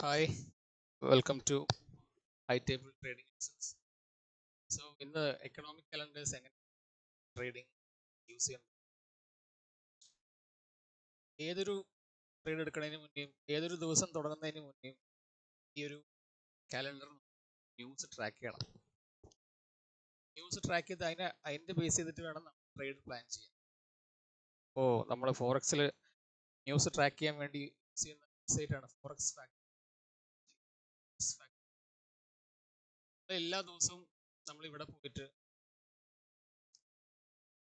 Hi, welcome to High Table Trading Lessons. So, in the economic calendars, എങ്ങനെ trading use ചെയ്യാം? ഏതൊരു trade എടുക്കുന്നതിന് മുന്നേയും ഏതൊരു ദിവസം തുടങ്ങുന്നതിന് മുന്നേയും ഈ ഒരു കാലണ്ടർ ന്യൂസ് ട്രാക്ക് ചെയ്യണം. ന്യൂസ് ട്രാക്ക് ചെയ്ത് അതിൻ്റെ ബേസ് ചെയ്തിട്ട് വേണം നമ്മൾ ട്രേഡ് പ്ലാൻ ചെയ്യാൻ. അപ്പോൾ നമ്മൾ ഫോറക്സിൽ ന്യൂസ് ട്രാക്ക് ചെയ്യാൻ വേണ്ടി യൂസ് ചെയ്യുന്ന വെബ്സൈറ്റാണ് ഫോറക്സ് ഫാക്ടർ. എല്ലാ ദിവസവും നമ്മൾ ഇവിടെ പോയിട്ട്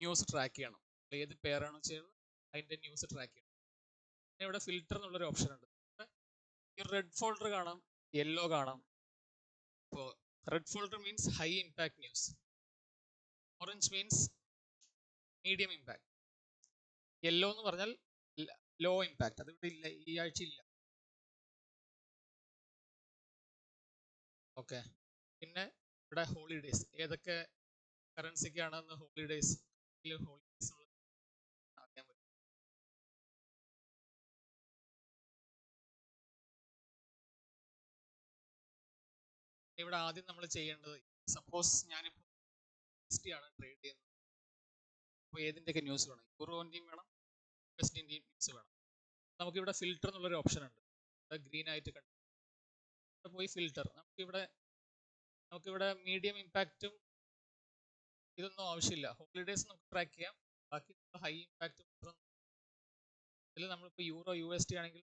ന്യൂസ് ട്രാക്ക് ചെയ്യണം. ഏത് പെയറാണോ ചെയ്യുന്നത് അതിൻ്റെ ന്യൂസ് ട്രാക്ക് ചെയ്യണം. പിന്നെ ഇവിടെ ഫിൽറ്റർ എന്നുള്ളൊരു ഓപ്ഷൻ ഉണ്ട്. ഈ റെഡ് ഫോൾഡർ കാണാം, യെല്ലോ കാണാം. ഇപ്പോൾ red folder means high impact news, orange means medium impact, yellow എന്ന് പറഞ്ഞാൽ ലോ ഇമ്പാക്ട്. അത് ഇവിടെ ഇല്ല, ഈ ആഴ്ച ഇല്ല. ഓക്കെ, പിന്നെ ഇവിടെ ഹോളിഡേയ്സ്, ഏതൊക്കെ കറൻസിക്കാണെന്ന് ഹോളിഡേയ്സ് അറിയാൻ പറ്റും. ഇവിടെ ആദ്യം നമ്മൾ ചെയ്യേണ്ടത്, സപ്പോസ് ഞാനിപ്പോൾ ആണ് ട്രേഡ് ചെയ്യുന്നത്, അപ്പോൾ ഏതിൻ്റെയൊക്കെ ന്യൂസ് വേണം? യൂറോൻ്റെയും വേണം, വെസ്റ്റ് ഇന്ത്യയും ന്യൂസ് വേണം. നമുക്കിവിടെ ഫിൽറ്റർ എന്നുള്ളൊരു ഓപ്ഷൻ ഉണ്ട്, ഗ്രീൻ ആയിട്ട് കണ്ടു. പോയി ഫിൽറ്റർ, നമുക്കിവിടെ മീഡിയം ഇമ്പാക്റ്റും ഇതൊന്നും ആവശ്യമില്ല. ഹോളിഡേയ്സ് നമുക്ക് ട്രാക്ക് ചെയ്യാം, ബാക്കി ഹൈ ഇമ്പാക്റ്റ് മാത്രം. ഇതിൽ നമ്മളിപ്പോൾ യൂറോ USD ആണെങ്കിൽ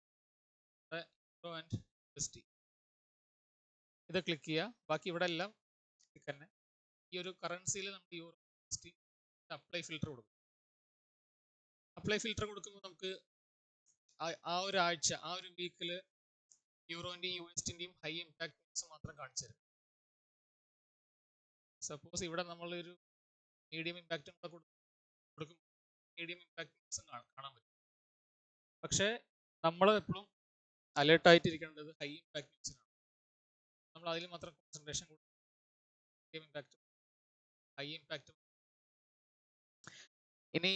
യൂറോ ആൻഡ് USD ഇത് ക്ലിക്ക് ചെയ്യുക. ബാക്കി ഇവിടെ എല്ലാം തന്നെ. ഈ ഒരു കറൻസിയിൽ നമ്മൾ യൂറോ USD അപ്ലൈ ഫിൽറ്റർ കൊടുക്കും. അപ്ലൈ ഫിൽറ്റർ കൊടുക്കുമ്പോൾ നമുക്ക് ആ ഒരു ആഴ്ച, ആ ഒരു വീക്കിൽ യൂറോൻ്റെയും USDൻ്റെയും ഹൈ ഇമ്പാക്ട് ന്യൂസ് മാത്രം കാണിച്ചു തരും. സപ്പോസ് ഇവിടെ നമ്മളൊരു മീഡിയം ഇമ്പാക്റ്റും കൂടെ കൊടുക്കും, മീഡിയം ഇമ്പാക്ട് ന്യൂസും കാണാൻ പറ്റും. പക്ഷേ നമ്മൾ എപ്പോഴും അലേർട്ടായിട്ടിരിക്കേണ്ടത് ഹൈ ഇമ്പാക്ട് ന്യൂസിനാണ്. നമ്മൾ അതിൽ മാത്രം കോൺസെൻട്രേഷൻ കൊടുക്കും. മീഡിയം ഇമ്പാക്റ്റും ഹൈ ഇമ്പാക്റ്റും. ഇനി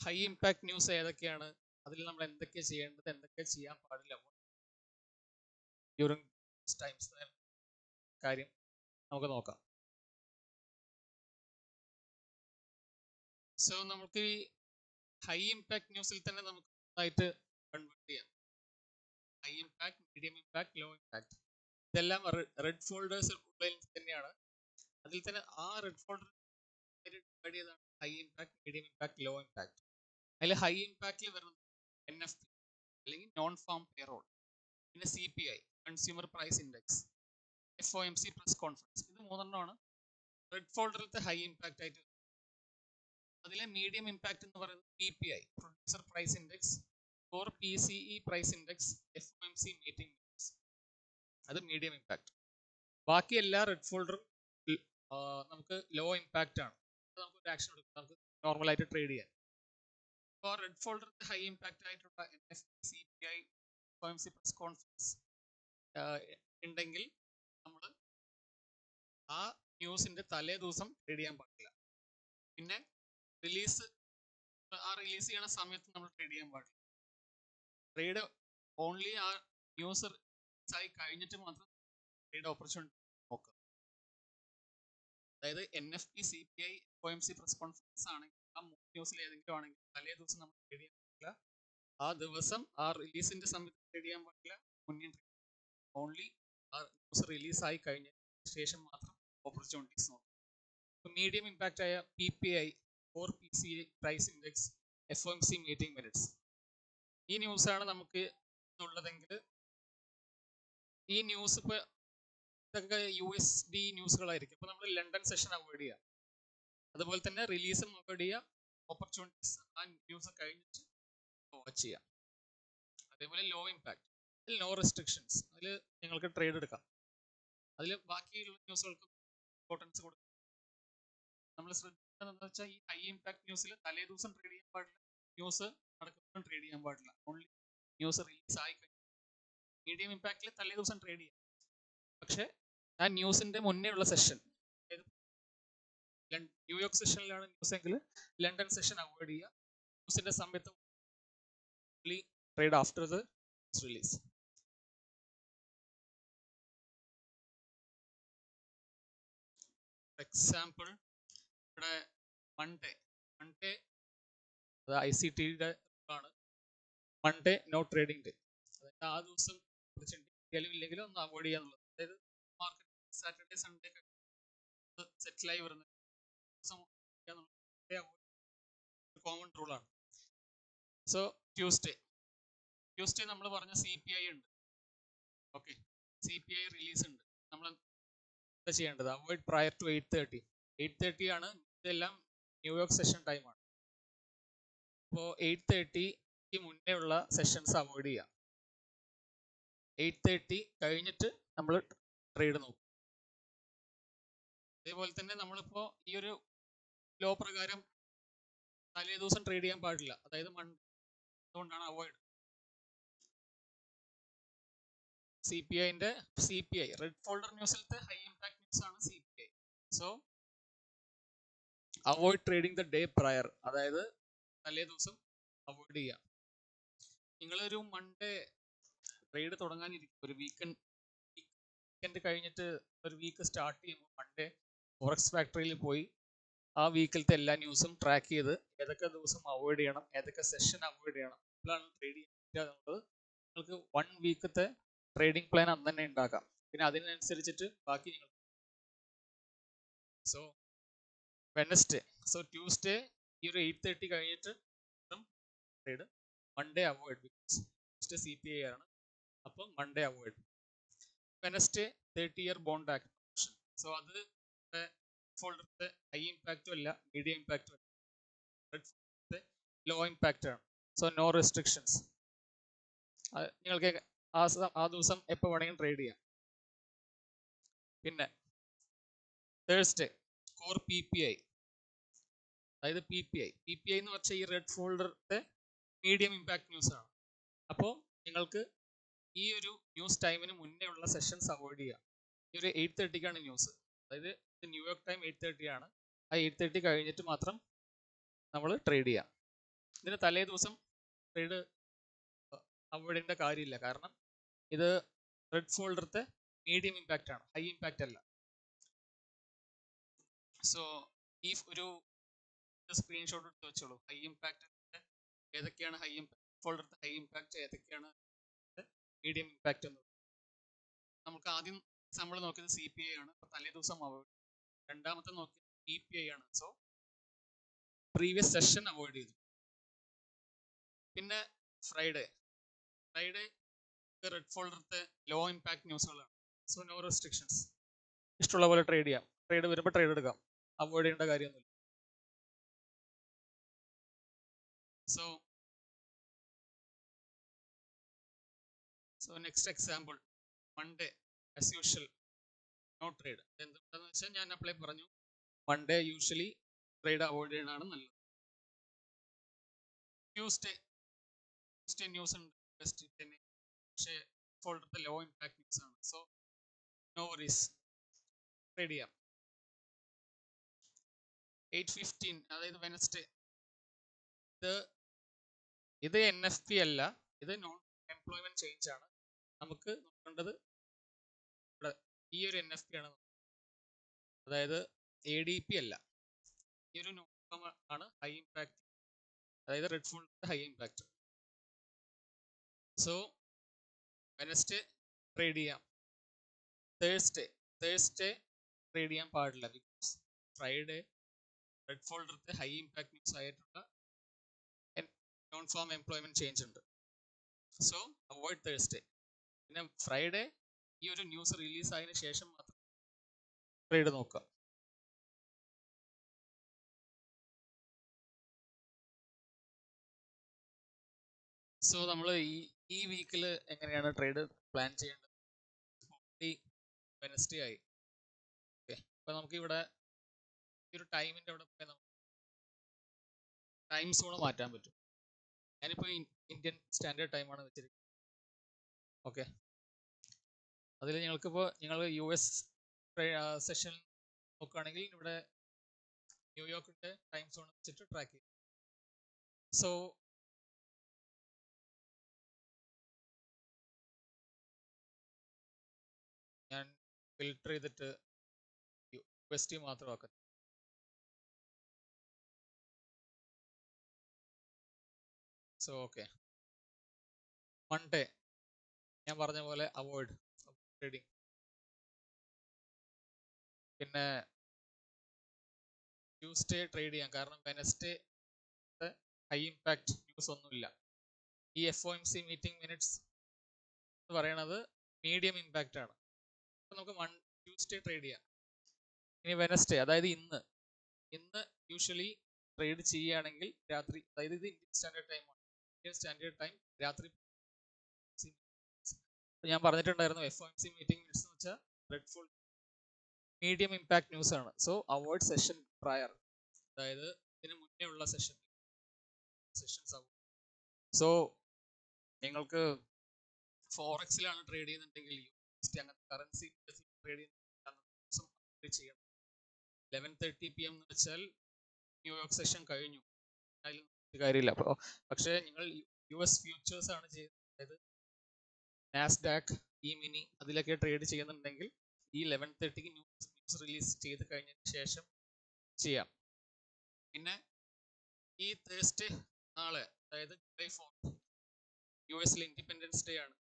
ഹൈ ഇമ്പാക്ട് ന്യൂസ് ഏതൊക്കെയാണ്, അതിൽ നമ്മൾ എന്തൊക്കെയാണ് ചെയ്യേണ്ടത്, എന്തൊക്കെ ചെയ്യാൻ പാടില്ല ഡ്യൂറിങ് ടൈംസ് കാര്യം നമുക്ക് നോക്കാം. സോ നമുക്ക് ഈ ഹൈ ഇമ്പാക്ട് ന്യൂസിൽ തന്നെ നമുക്ക് ആയിട്ട് കൺവേർട്ട് ചെയ്യാം. High impact, medium impact, low impact, ഇതെല്ലാം റെഡ് ഫോൾഡേഴ്സ് ഉള്ളിൽ തന്നെയാണ്. അതിൽ തന്നെ ആ റെഡ് ഫോൾഡർ ഡിവൈഡ് ചെയ്താണ് high impact, medium impact, low impact. അതിൽ ഹൈ ഇമ്പാക്റ്റിൽ വരുന്നത് NFP അല്ലെങ്കിൽ നോൺ ഫാം പേറോൾ, പിന്നെ CPI consumer price index, FOMC press conference. ഇത് മൂന്നെണ്ണമാണ് റെഡ് ഫോൾഡറിലത്തെ ഹൈ ഇമ്പാക്റ്റ് ആയിട്ട്. അതിലെ മീഡിയം ഇമ്പാക്റ്റ് എന്ന് പറയുന്നത് PPI producer price index, or PCE price index, FOMC meeting minutes. അത് മീഡിയം ഇമ്പാക്റ്റ്. ബാക്കി എല്ലാ റെഡ് ഫോൾഡറും നമുക്ക് ലോ ഇമ്പാക്റ്റ് ആണ്. നമുക്ക് ഒരു ആക്ഷൻ എടുക്കാം, നമുക്ക് നോർമലായിട്ട് ട്രേഡ് ചെയ്യാൻ. അപ്പോൾ റെഡ് ഫോൾഡർ ഹൈ ഇമ്പാക്റ്റ് ആയിട്ടുള്ള NFP, CPI, FOMC press conference ഉണ്ടെങ്കിൽ നമ്മൾ ആ ന്യൂസിന്റെ തലേ ദിവസം ട്രേഡ് ചെയ്യാൻ പാടില്ല. പിന്നെ റിലീസ് ചെയ്യണ സമയത്ത് നമ്മൾ ട്രേഡ് ചെയ്യാൻ പാടില്ല. ട്രേഡ് ഓൺലി ആ ന്യൂസ് ആയി കഴിഞ്ഞിട്ട് മാത്രം ട്രേഡ് ഓപ്പർച്യൂണിറ്റി നോക്കുക. അതായത് NFP, CPI, FOMC press conference ആണെങ്കിൽ, ആ ന്യൂസിൽ ഏതെങ്കിലും ആണെങ്കിൽ തലേ ദിവസം നമ്മൾ ട്രേഡ് ചെയ്യാൻ പറ്റില്ല. ആ ദിവസം ആ റിലീസിന്റെ സമയത്ത് ട്രേഡ് ചെയ്യാൻ പാടില്ല. മുന്നേ ഓൺലി ആ ന്യൂസ് റിലീസായി കഴിഞ്ഞ ശേഷം മാത്രം ഓപ്പർച്യൂണിറ്റീസ് നോക്കും. ഇപ്പോൾ മീഡിയം ഇമ്പാക്റ്റ് ആയ PPI or PCE price index, FOMC meeting minutes, ഈ ന്യൂസാണ് നമുക്ക് ഉള്ളതെങ്കിൽ ഈ ന്യൂസ് ഇപ്പോൾ ഇതൊക്കെ USD ന്യൂസുകളായിരിക്കും. അപ്പോൾ നമ്മൾ ലണ്ടൻ സെഷൻ അവോയ്ഡ് ചെയ്യുക. അതുപോലെ തന്നെ റിലീസും അവോയ്ഡ് ചെയ്യുക. ഓപ്പർച്യൂണിറ്റീസ് ആ ന്യൂസ് കഴിഞ്ഞിട്ട് വാച്ച് ചെയ്യാം. അതേപോലെ ലോ ഇമ്പാക്ട്, അതിൽ നോ റെസ്ട്രിക്ഷൻസ്, അതിൽ നിങ്ങൾക്ക് ട്രേഡ് എടുക്കാം. അതിൽ ബാക്കിയുള്ള ന്യൂസുകൾക്ക് ഇമ്പോർട്ടൻസ് കൊടുക്കും. നമ്മൾ ശ്രദ്ധിക്കുന്നതെന്ന് വെച്ചാൽ ഈ ഹൈ ഇമ്പാക്ട് ന്യൂസിൽ തലേ ദിവസം ട്രേഡ് ചെയ്യാൻ പാടില്ല, ന്യൂസ് നടക്കുമ്പോഴും ട്രേഡ് ചെയ്യാൻ പാടില്ല. ഓൺലി ന്യൂസ് റിലീസ് ആയി കഴിഞ്ഞു. മീഡിയം ഇമ്പാക്റ്റിൽ തലേ ദിവസം ട്രേഡ് ചെയ്യാം. പക്ഷേ ആ ന്യൂസിന്റെ മുന്നേ ഉള്ള സെഷൻ, ന്യൂയോർക്ക് സെഷനിലാണ് ന്യൂസ് എങ്കിൽ ലണ്ടൻ സെഷൻ അവോയ്ഡ് ചെയ്യുക. ന്യൂസിന്റെ സമയത്ത് trade after the release. Example ഇവിടെ മൺഡേ മൺഡേ അത് ICT-യുടെ ആണ്. Monday no trading day. അതായത് ആ ദിവസം കുറച്ച് ഇല്ലെങ്കിലും ഇല്ലെങ്കിലും ഒന്ന് അവോയ്ഡ് ചെയ്യാന്നുള്ളത്. അതായത് മാർക്കറ്റ് സാറ്റർഡേ സൺഡേ സെറ്റിലായി വരുന്ന ദിവസം കോമൺ റൂളാണ്. സോ ട്യൂസ്ഡേ നമ്മൾ പറഞ്ഞ CPI ഉണ്ട്. ഓക്കെ, CPI റിലീസ് ഉണ്ട്. നമ്മൾ എന്താ ചെയ്യേണ്ടത്? Avoid prior to 8:30. 8:30 ആണ് ഇതെല്ലാം ന്യൂയോർക്ക് സെഷൻ ടൈമാണ്. അപ്പോൾ 8:30ക്ക് മുന്നേ ഉള്ള സെഷൻസ് അവോയ്ഡ് ചെയ്യാം. 8:30 കഴിഞ്ഞിട്ട് നമ്മൾ ട്രേഡ് നോക്കും. അതേപോലെ തന്നെ നമ്മളിപ്പോൾ ഈ ഒരു ലോ പ്രകാരം തലേ ദിവസം ട്രേഡ് ചെയ്യാൻ പാടില്ല. അതായത് മൺഡേ, അതുകൊണ്ടാണ് അവോയ്ഡ്. CPI റെഡ് ഫോൾഡർ ന്യൂസിലത്തെ ഹൈ ഇമ്പാക്ട് ന്യൂസ് ആണ് CPI. So avoid trading the day prior, അതായത് തലേ ദിവസം അവോയ്ഡ് ചെയ്യാം. നിങ്ങളൊരു മൺഡേ ട്രേഡ് തുടങ്ങാനിരിക്കും, ഒരു വീക്കെൻഡ് കഴിഞ്ഞിട്ട് ഒരു വീക്ക് സ്റ്റാർട്ട് ചെയ്യുമ്പോൾ മൺഡേ ഫോറക്സ് ഫാക്ടറിയിൽ പോയി ആ വീക്കിലത്തെ എല്ലാ ന്യൂസും ട്രാക്ക് ചെയ്ത് ഏതൊക്കെ ദിവസം അവോയ്ഡ് ചെയ്യണം, ഏതൊക്കെ സെഷൻ അവോയ്ഡ് ചെയ്യണം, എപ്പോഴാണ് ട്രേഡ് ചെയ്യുക എന്നുള്ളത് നിങ്ങൾക്ക് 1 വീക്കത്തെ ട്രേഡിംഗ് പ്ലാൻ അന്ന് തന്നെ ഉണ്ടാക്കാം. പിന്നെ അതിനനുസരിച്ചിട്ട് ബാക്കി നിങ്ങൾ സോ വെനസ്ഡേ, സോ ട്യൂസ്ഡേ ഈ ഒരു 8:30 കഴിഞ്ഞിട്ട് trade. Monday avoid, because Tuesday CPI ആണ്, അപ്പം Monday avoid. Wednesday 30-year bond act. So അത് ഫോൾഡറിന്റെ ഹൈ ഇമ്പാക്റ്റും അല്ല, മീഡിയം ഇമ്പാക്റ്റും അല്ല, റെഡ് ഫോൾഡറിന്റെ ലോ ഇമ്പാക്റ്റ് ആണ്. So no restrictions. നിങ്ങൾക്ക് ആ ദിവസം എപ്പോൾ വേണമെങ്കിലും ട്രേഡ് ചെയ്യാം. പിന്നെ തേഴ്സ്ഡേ കോർ PPI, അതായത് PPI എന്ന് വെച്ചാൽ ഈ റെഡ് ഫോൾഡറിന്റെ മീഡിയം ഇമ്പാക്ട് ന്യൂസ് ആണ്. അപ്പോൾ നിങ്ങൾക്ക് ഈ ഒരു ന്യൂസ് ടൈമിന് മുന്നേ ഉള്ള സെഷൻസ് അവോയ്ഡ് ചെയ്യാം. ഈ ഒരു 8:30ക്കാണ് ന്യൂസ്, അതായത് ന്യൂയോർക്ക് ടൈം 8:30 ആണ്. ആ 8:30 കഴിഞ്ഞിട്ട് മാത്രം നമ്മൾ ട്രേഡ് ചെയ്യാം. ഇതിന് തലേ ദിവസം ട്രേഡ് അവോയ്ഡ് ചെയ്യേണ്ട കാര്യമില്ല, കാരണം ഇത് റെഡ് ഫോൾഡറിന്റെ മീഡിയം ഇമ്പാക്റ്റ് ആണ്, ഹൈ ഇമ്പാക്റ്റ് അല്ല. സോ ഈ ഒരു സ്ക്രീൻഷോട്ട് എടുത്ത് വെച്ചോളൂ. ഹൈ ഇമ്പാക്റ്റ് ഏതൊക്കെയാണ്, ഹൈ ഇമ്പാക്ട് ഫോൾഡറിന്റെ ഹൈ ഇമ്പാക്റ്റ് ഏതൊക്കെയാണ്, മീഡിയം ഇമ്പാക്റ്റ് എന്ന്. നമുക്ക് ആദ്യം നമ്മൾ നോക്കിയത് CPI ആണ്, അപ്പോൾ തലേ ദിവസം അവോയ്ഡ്. രണ്ടാമത്തെ നോക്കിയത് PPI ആണ്, സോ പ്രീവിയസ് സെഷൻ അവോയ്ഡ് ചെയ്തു. പിന്നെ ഫ്രൈഡേ റെഡ് ഫോൾഡറിന്റെ ലോ ഇമ്പാക്ട് ന്യൂസുകളാണ്. സോ നോ റെസ്ട്രിക്ഷൻസ്, ഇഷ്ടമുള്ള പോലെ ട്രേഡ് ചെയ്യാം. ട്രേഡ് വരുമ്പോൾ ട്രേഡ് എടുക്കാം, അവോയ്ഡ് ചെയ്യേണ്ട കാര്യമൊന്നുമില്ല. So next example Monday as usual no trade. എന്തുകൊണ്ടാന്ന് വെച്ചാൽ ഞാൻ അപ്ലൈ പറഞ്ഞു, മൺഡേ യൂഷ്വലി ട്രേഡ് അവോയ്ഡ് ചെയ്യണതാണ് നല്ലത്. ട്യൂസ്ഡേ ന്യൂസ് ഉണ്ട്, പക്ഷേ ഫോൾഡറിന്റെ ലോ ഇമ്പാക്ട് ന്യൂസ് ആണ്. സോ നോ വറീസ്, ട്രേഡ് ചെയ്യാം. 8:15 അതായത് വെനസ്ഡേ, ഇത് NFP അല്ല, ഇത് നോൺ എംപ്ലോയ്മെന്റ് ചേഞ്ച് ആണ്. നമുക്ക് നോക്കേണ്ടത് ഇവിടെ ഈ ഒരു NFP ആണ്, അതായത് ADP അല്ല. ഈ ഒരു നോൺ ആണ് ഹൈ ഇമ്പാക്ട്, അതായത് റെഡ് ഫോൾഡറിന്റെ high impact. So Wednesday trade ചെയ്യാം. തേഴ്സ്ഡേ ട്രേഡ് ചെയ്യാൻ പാടില്ല, ബിക്കോസ് ഫ്രൈഡേ റെഡ് ഫോൾഡറിന്റെ ഹൈ ഇമ്പാക്ട് ന്യൂസ് ആയിട്ടുള്ള നോൺ ഫാം എംപ്ലോയ്മെന്റ് ചേഞ്ച് ഉണ്ട്. So avoid Thursday. പിന്നെ ഫ്രൈഡേ ഈ ഒരു ന്യൂസ് റിലീസ് ആയതിനു ശേഷം മാത്രം ട്രേഡ് നോക്കുക. സോ നമ്മൾ ഈ വീക്കിൽ എങ്ങനെയാണ് ട്രേഡ് പ്ലാൻ ചെയ്യേണ്ടത്? വെനസ്ഡേ ആയി. ഓക്കെ, അപ്പൊ നമുക്ക് ഇവിടെ ഈ ഒരു ടൈമിന്റെ അവിടെ പോയി നമുക്ക് ടൈം സോൺ മാറ്റാൻ പറ്റും. ഞാനിപ്പോൾ ഇന്ത്യൻ സ്റ്റാൻഡേർഡ് ടൈമാണ് വെച്ചിരിക്കുന്നത്. ഓക്കെ, അതിൽ ഞങ്ങൾക്കിപ്പോൾ നിങ്ങൾ US സെഷൻ നോക്കുകയാണെങ്കിൽ ഇവിടെ ന്യൂയോർക്കിന്റെ ടൈം സോൺ വെച്ചിട്ട് ട്രാക്ക് ചെയ്യും. സോ ഞാൻ ഫിൽട്ടർ ചെയ്തിട്ട് USD മാത്രമാക്കുക. സോ ഓക്കെ, മൺഡേ ഞാൻ പറഞ്ഞ പോലെ അവോയ്ഡ് ട്രേഡിങ്. പിന്നെ ട്യൂസ്ഡേ ട്രേഡ് ചെയ്യാം, കാരണം വെനസ്ഡേ ഹൈ ഇമ്പാക്ട് ന്യൂസ് ഒന്നുമില്ല. ഈ FOMC മീറ്റിംഗ് മിനിറ്റ്സ് എന്ന് പറയുന്നത് മീഡിയം ഇമ്പാക്റ്റ് ആണ്. അപ്പോൾ നമുക്ക് ട്യൂസ്ഡേ ട്രേഡ് ചെയ്യാം. ഇനി വെനസ്ഡേ, അതായത് ഇന്ന് യൂഷ്വലി ട്രേഡ് ചെയ്യുകയാണെങ്കിൽ രാത്രി, അതായത് ഇത് ഇന്ത്യൻ സ്റ്റാൻഡേർഡ് ടൈം ആണ്. ഇന്ത്യൻ സ്റ്റാൻഡേർഡ് ടൈം രാത്രി ഞാൻ പറഞ്ഞിട്ടുണ്ടായിരുന്നു FOMC മീറ്റിംഗ് മിനിറ്റ്സ് എന്ന് വെച്ചാൽ റെഡ്ഫുൾ മീഡിയം ഇമ്പാക്ട് ന്യൂസ് ആണ്. സോ അവോയ്ഡ് സെഷൻ പ്രയർ, അതായത് ഇതിന് മുന്നേ ഉള്ള സെഷൻസ് ആവും. സോ നിങ്ങൾക്ക് ഫോറക്സിലാണ് ട്രേഡ് ചെയ്യുന്നുണ്ടെങ്കിൽ അങ്ങനത്തെ കറൻസി ട്രേഡ് ചെയ്യണം. 11:30 PM എന്ന് വെച്ചാൽ ന്യൂയോർക്ക് സെഷൻ കഴിഞ്ഞു, അതിൽ കാര്യമില്ല. അപ്പോൾ പക്ഷേ നിങ്ങൾ US ഫ്യൂച്ചേഴ്സ് ആണ് ചെയ്യുന്നത്, അതായത് നാസ്ഡാക്ക്, മിനി അതിലൊക്കെ ട്രേഡ് ചെയ്യുന്നുണ്ടെങ്കിൽ ഈ 11:30 ന്യൂസ് റിലീസ് ചെയ്ത് കഴിഞ്ഞതിന് ശേഷം ചെയ്യാം. പിന്നെ ഈ തേഴ്സ്ഡേ നാളെ, അതായത് July 4th US independence day ആണ്.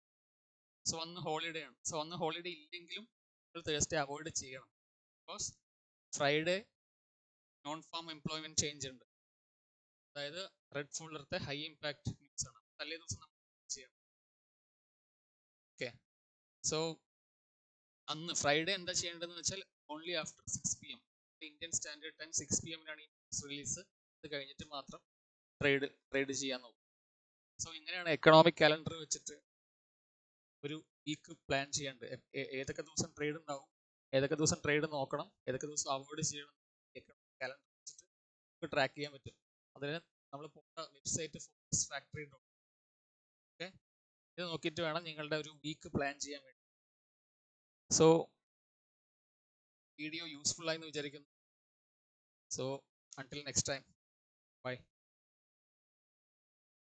സോ അന്ന് ഹോളിഡേ ആണ്. സോ അന്ന് ഹോളിഡേ ഇല്ലെങ്കിലും നിങ്ങൾ തേഴ്സ്ഡേ അവോയ്ഡ് ചെയ്യണം. Because Friday non farm employment change ഉണ്ട്, അതായത് റെഡ് ഫോൾഡറത്തെ ഹൈ ഇമ്പാക്ട് ന്യൂസ് ആണ്. തലേ ദിവസം നമ്മൾ ചെയ്യണം. ഓക്കെ, സോ അന്ന് ഫ്രൈഡേ എന്താ ചെയ്യേണ്ടതെന്ന് വെച്ചാൽ only after 6 PM Indian standard time 6 PM ഈ ന്യൂസ് റിലീസ്. ഇത് കഴിഞ്ഞിട്ട് മാത്രം ട്രേഡ് ചെയ്യാൻ നോക്കും. സോ ഇങ്ങനെയാണ് എക്കണോമിക് കാലണ്ടർ വെച്ചിട്ട് ഒരു വീക്ക് പ്ലാൻ ചെയ്യേണ്ടത്. ഏതൊക്കെ ദിവസം ട്രേഡ് ഉണ്ടാവും, ഏതൊക്കെ ദിവസം ട്രേഡ് നോക്കണം, ഏതൊക്കെ ദിവസം അവോയ്ഡ് ചെയ്യണം, എക്കണോമിക് കാലണ്ടർ വെച്ചിട്ട് നമുക്ക് ട്രാക്ക് ചെയ്യാൻ പറ്റും. അതിന് നമ്മൾ പോകുന്ന വെബ്സൈറ്റ് foxfactory.com. ഓക്കെ, ഇത് നോക്കിയിട്ട് വേണം നിങ്ങളുടെ ഒരു വീക്ക് പ്ലാൻ ചെയ്യാൻ വേണ്ടി. സോ വീഡിയോ യൂസ്ഫുൾ ആയെന്ന് വിചാരിക്കുന്നു. So until next time, bye.